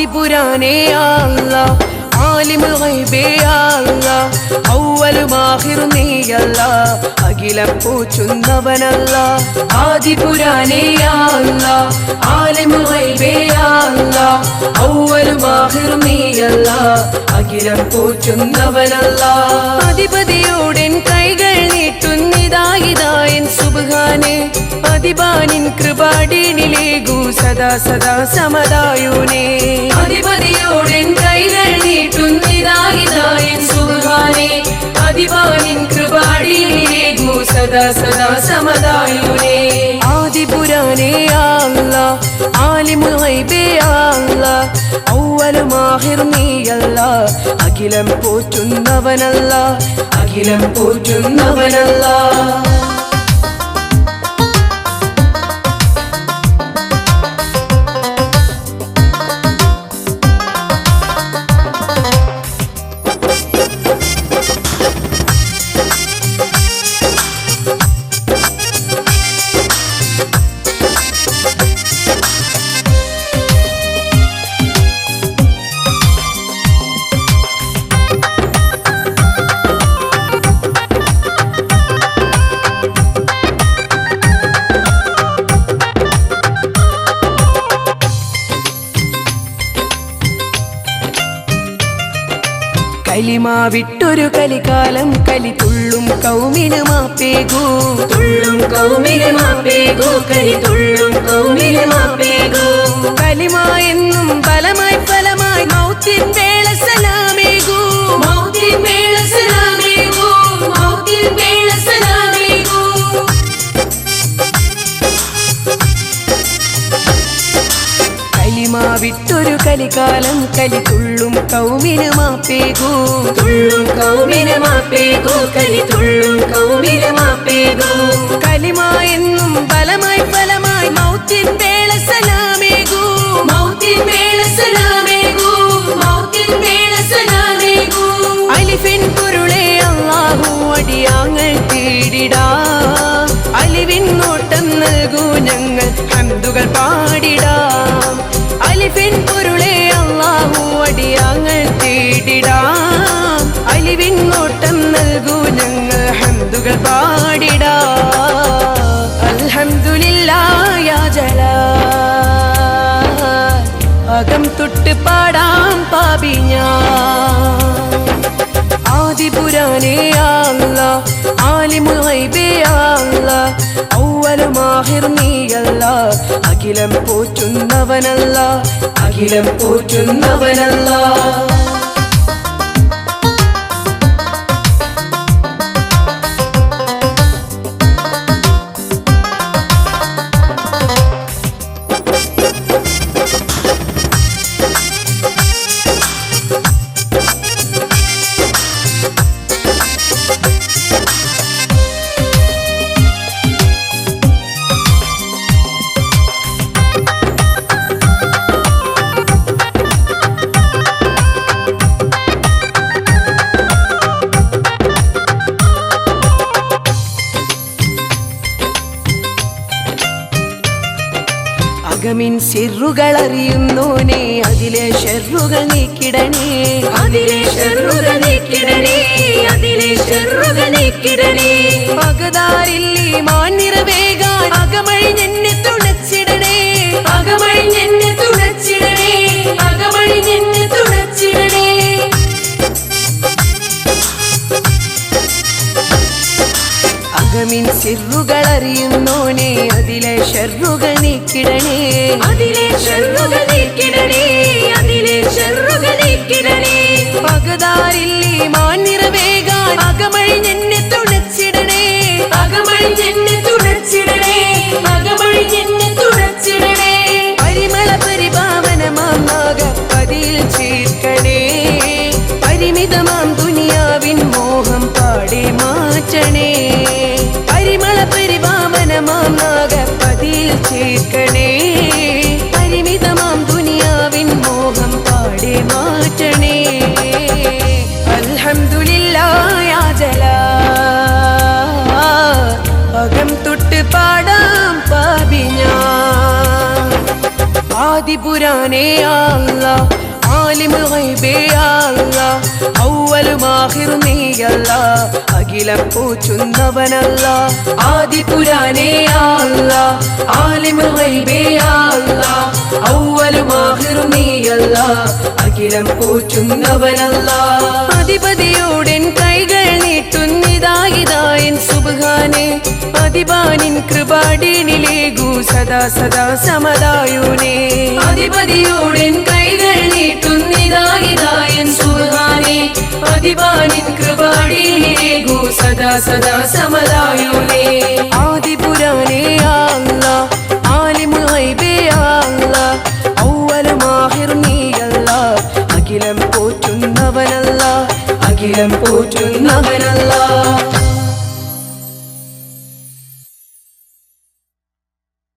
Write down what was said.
ആദിപുരാനേ അല്ലാ ആലിമുൽ ഗൈബേ അല്ലാ അവ്വലും ആഖിറും നീയല്ലാ അഖിലം പോറ്റുന്നവനല്ലാ ആദിപുരാനേ അല്ലാ ആലിമുൽ ഗൈബേ അല്ലാ അവ്വലും ആഖിറും നീയല്ലാ അഖിലം പോറ്റുന്നവനല്ലാ അധിപതിയോടെൻ കൈകൾ നീട്ടുന്നിതായിതായൻ സുബ്ഹാനേ അധിപാനിൻ കൃപാടീനിലേകൂ സദാ സദാ സമദായൂനേ അധിപതിയോടെൻ കൈകൾ നീട്ടുന്നിതായിതായൻ സുബ്ഹാനേ അധിപാനിൻ കൃപാടീനിലേകൂ സദാ സദാ സമദായൂനേ ആദിപുരാനേ അല്ലാ ആലിമുൽ ഗൈബേ അല്ലാ അവ്വലും ആഖിറും നീയല്ലാ അഖിലം പോറ്റുന്നവനല്ലാ അഖിലം പോറ്റുന്നവനല്ലാ കലിമാ വിട്ടൊരു കലികാലം കലി തുള്ളും കൗമിന് മാപ്പേകൂ തുള്ളും കൗമിന് മാപ്പേകൂ കലി തുള്ളും കൗമിന് മാപ്പേകൂ കലിമാ എന്നും ഫലമായി ഫലമായി മൗത്തിൻ വേള സലാമേകൂ മൗത്തിൻ വേള സലാമേകൂ മൗത്തിൻ വേള സലാമേകൂ കലിമാ വിട്ടൊരു കലികാലം കലി തുള്ളും കൗമിന് മാപ്പേകൂ തുള്ളും കൗമിന് മാപ്പേകൂ കലി തുള്ളും കൗമിന് മാപ്പേകൂ കലിമാ എന്നും ഫലമായി ഫലമായി മൗത്തിൻ വേള സലാമേകൂ മൗത്തിൻ വേള സലാമേകൂ മൗത്തിൻ വേള സലാമേകൂ അലിഫിൻ പൊരുളേ അല്ലാഹു അടിയാങ്ങൾ തേടിടാം അലിവിൻ നോട്ടം നൽകൂ ഞങ്ങൾ ഹംദുകൾ പാടിടാം അലിഫിൻ പൊരുളേ അല്ലാഹു അടിയാങ്ങൾ തേടിടാം അലിവിൻ നോട്ടം നൽകൂ ഞങ്ങൾ ഹംദുകൾ പാടിടാം അൽഹംദുലില്ലാഹ് യാ ജലാൽ അകം തൊട്ട് പാടാം പാപി ഞാൻ ആദിപുരാനേ അല്ലാ ആലിമുൽ ഗൈബേ അല്ലാ അവ്വലും ആഖിറും നീയല്ലാ അഖിലം പോറ്റുന്നവനല്ലാ അഖിലം പോറ്റുന്നവനല്ലാ അകമിൻ സിറുകൾ അറിയുന്നോനെ അതിലെ ഷർറുകൾ നീക്കിടണേ അതിലെ ഷർറുകൾ നീക്കിടണേ അതിലെ ഷർറുകൾ നീക്കിടണേ പകതാരിൽ ഈമാൻ നിറവേകാൻ അകമഴിഞ്ഞെന്നെ തുണച്ചിടണേ അകമഴിഞ്ഞെന്നെ തുണച്ചിടണേ അകമഴിഞ്ഞെന്നെ തുണച്ചിടണേ അകമിൻ സിറുകൾ അറിയുന്നോനെ അതിലെ ഷർറുകൾ നീക്കിടണേ അതിലെ ഷർറുകൾ നീക്കിടണേ അതിലെ ഷർറുകൾ നീക്കിടണേ പകതാരിൽ ഈമാൻ നിറവേകാൻ അകമഴിഞ്ഞെന്നെ തുണച്ചിടണേ അകമഴിഞ്ഞെന്നെ തുണച്ചിടണേ അകമഴിഞ്ഞെന്നെ തുണച്ചിടണേ പരിമള പരിപാവനമാം നാഗപ്പതിയിൽ ചേർക്കണേ പരിമിതമാം ദുനിയാവിൻ മോഹം പാടെ മാറ്റണേ പരിമള പരിപാവനമാം നാഗപ്പതിയിൽ ചേർക്കണേ പരിമിതമാം ദുനിയാവിൻ മോഹം പാടെ മാറ്റണേ അൽഹംദുലില്ലാഹ് യാ ജലാൽ അകം തൊട്ട് പാടാം പാപി ഞാൻ ആദിപുരാനേ അല്ലാ ആലിമുൽ ഗൈബേ അല്ലാ അവ്വലും ആഖിറും നീയല്ലാ അഖിലം പോറ്റുന്നവനല്ലാ ആദിപുരാനേ അല്ലാ ആലിമുൽ ഗൈബേ അല്ലാ അവ്വലും ആഖിറും നീയല്ലാ അഖിലം പോറ്റുന്നവനല്ലാ അധിപതിയോടൻ കൈകൾ നീട്ടുന്നിതായിതായൻ സുബ്ഹാനേ അധിപാനിൻ കൃപാടീനിലേകൂ സദാ സദാ സമദായുനേ അധിപതിയോടൻ കൈകൾ നീട്ടുന്നിതായിതായൻ സുബ്ഹാനേ അധിപാനിൻ കൃപാടീനിലേകൂ സദാ സദാ സമദായുനേ ആദിപുരാനേ അല്ലാ ആലിമുൽ ഗൈബേ അല്ലാ അവ്വലും ആഖിറും നീയല്ലാ അഖിലം പോറ്റുന്നവനല്ലാ അഖിലം പോറ്റുന്നവനല്ലാ